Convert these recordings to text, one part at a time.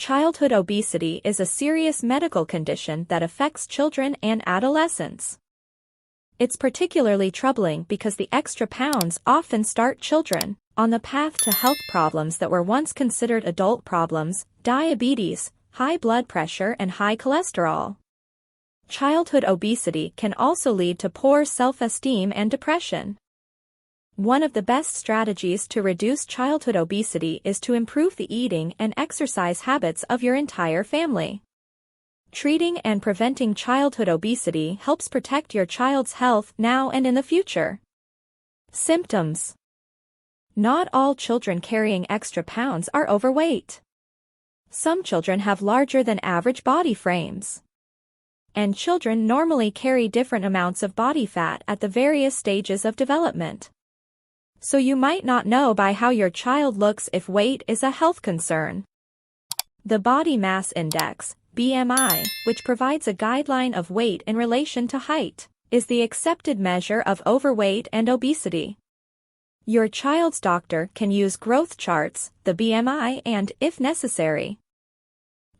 Childhood obesity is a serious medical condition that affects children and adolescents. It's particularly troubling because the extra pounds often start children on the path to health problems that were once considered adult problems: diabetes, high blood pressure, and high cholesterol. Childhood obesity can also lead to poor self-esteem and depression. One of the best strategies to reduce childhood obesity is to improve the eating and exercise habits of your entire family. Treating and preventing childhood obesity helps protect your child's health now and in the future. Symptoms: not all children carrying extra pounds are overweight. Some children have larger than average body frames. And children normally carry different amounts of body fat at the various stages of development. So you might not know by how your child looks if weight is a health concern. The Body Mass Index, BMI, which provides a guideline of weight in relation to height, is the accepted measure of overweight and obesity. Your child's doctor can use growth charts, the BMI, and, if necessary,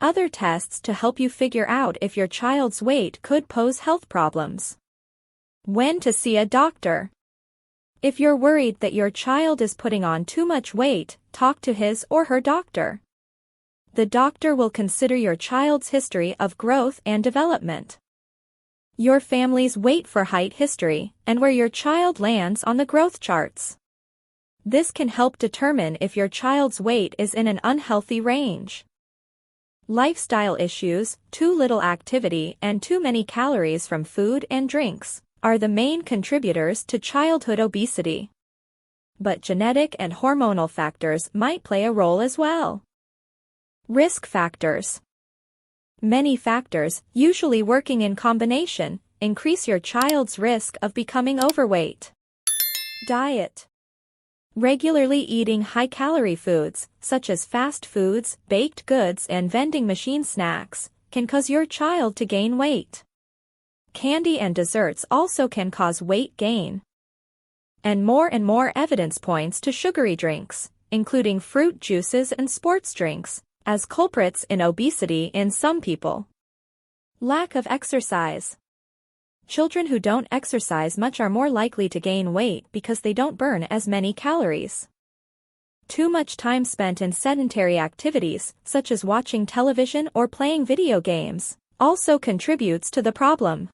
other tests to help you figure out if your child's weight could pose health problems. When to see a doctor. If you're worried that your child is putting on too much weight, talk to his or her doctor. The doctor will consider your child's history of growth and development, your family's weight for height history, and where your child lands on the growth charts. This can help determine if your child's weight is in an unhealthy range. Lifestyle issues, too little activity, and too many calories from food and drinks are the main contributors to childhood obesity. But genetic and hormonal factors might play a role as well. Risk factors. Many factors, usually working in combination, increase your child's risk of becoming overweight. Diet. Regularly eating high-calorie foods, such as fast foods, baked goods, and vending machine snacks, can cause your child to gain weight. Candy and desserts also can cause weight gain. And more evidence points to sugary drinks, including fruit juices and sports drinks, as culprits in obesity in some people. Lack of exercise. Children who don't exercise much are more likely to gain weight because they don't burn as many calories. Too much time spent in sedentary activities, such as watching television or playing video games, also contributes to the problem.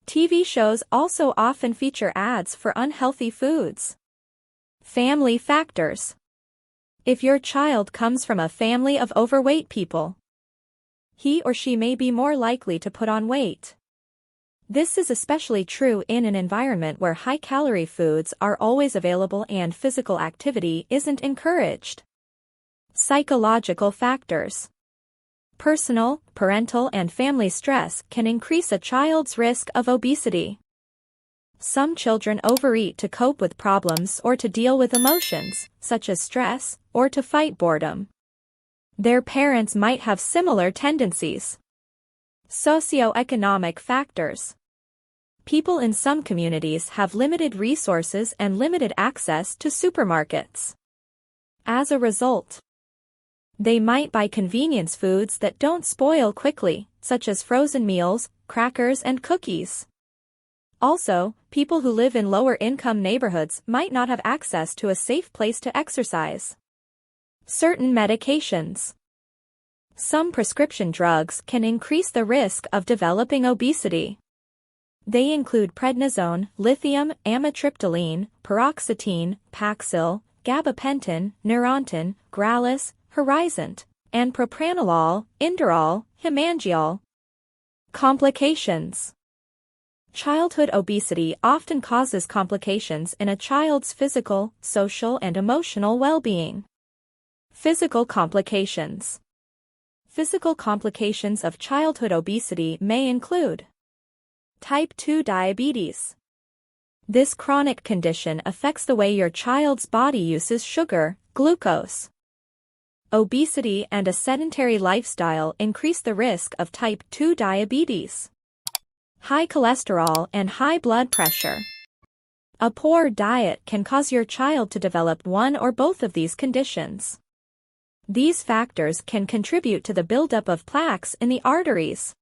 TV shows also often feature ads for unhealthy foods. Family factors. If your child comes from a family of overweight people, he or she may be more likely to put on weight. This is especially true in an environment where high-calorie foods are always available and physical activity isn't encouraged. Psychological factors. Personal, parental, and family stress can increase a child's risk of obesity. Some children overeat to cope with problems or to deal with emotions, such as stress, or to fight boredom. Their parents might have similar tendencies. Socioeconomic factors. People in some communities have limited resources and limited access to supermarkets. As a result, they might buy convenience foods that don't spoil quickly, such as frozen meals, crackers, and cookies. Also, people who live in lower-income neighborhoods might not have access to a safe place to exercise. Certain medications. Some prescription drugs can increase the risk of developing obesity. They include prednisone, lithium, amitriptyline, paroxetine, Paxil, gabapentin, Neurontin, Grallis, Horizont, and propranolol, Inderal, Hemangiol. Complications. Childhood obesity often causes complications in a child's physical, social, and emotional well-being. Physical complications. Physical complications of childhood obesity may include type 2 diabetes. This chronic condition affects the way your child's body uses sugar, glucose. Obesity and a sedentary lifestyle increase the risk of type 2 diabetes. High cholesterol and high blood pressure. A poor diet can cause your child to develop one or both of these conditions. These factors can contribute to the buildup of plaques in the arteries,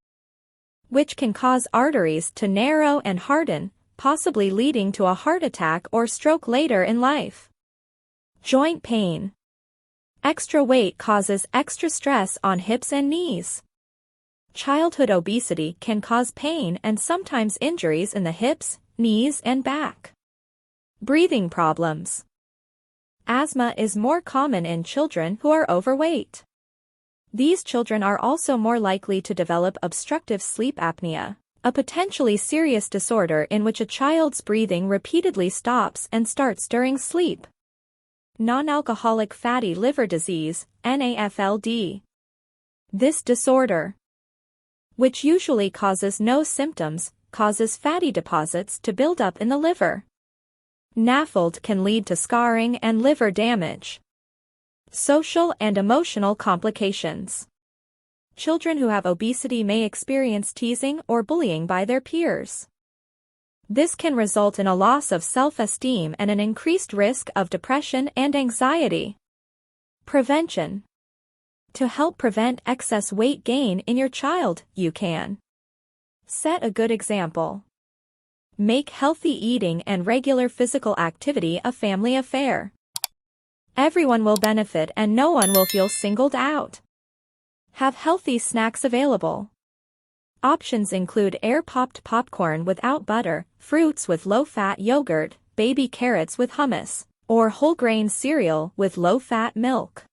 which can cause arteries to narrow and harden, possibly leading to a heart attack or stroke later in life. Joint pain. Extra weight causes extra stress on hips and knees. Childhood obesity can cause pain and sometimes injuries in the hips, knees, and back. Breathing problems. Asthma is more common in children who are overweight. These children are also more likely to develop obstructive sleep apnea, a potentially serious disorder in which a child's breathing repeatedly stops and starts during sleep. Non-alcoholic fatty liver disease, NAFLD. This disorder, which usually causes no symptoms, causes fatty deposits to build up in the liver. NAFLD can lead to scarring and liver damage. Social and emotional complications. Children who have obesity may experience teasing or bullying by their peers. This can result in a loss of self-esteem and an increased risk of depression and anxiety. Prevention. To help prevent excess weight gain in your child, you can set a good example. Make healthy eating and regular physical activity a family affair. Everyone will benefit and no one will feel singled out. Have healthy snacks available. Options include air-popped popcorn without butter, fruits with low-fat yogurt, baby carrots with hummus, or whole-grain cereal with low-fat milk.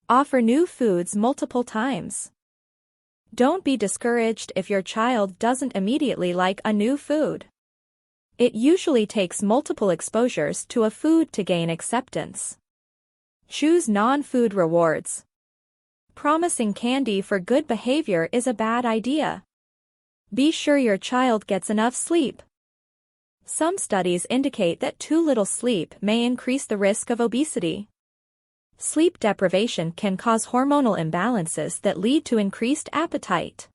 Offer new foods multiple times. Don't be discouraged if your child doesn't immediately like a new food. It usually takes multiple exposures to a food to gain acceptance. Choose non-food rewards. Promising candy for good behavior is a bad idea. Be sure your child gets enough sleep. Some studies indicate that too little sleep may increase the risk of obesity. Sleep deprivation can cause hormonal imbalances that lead to increased appetite.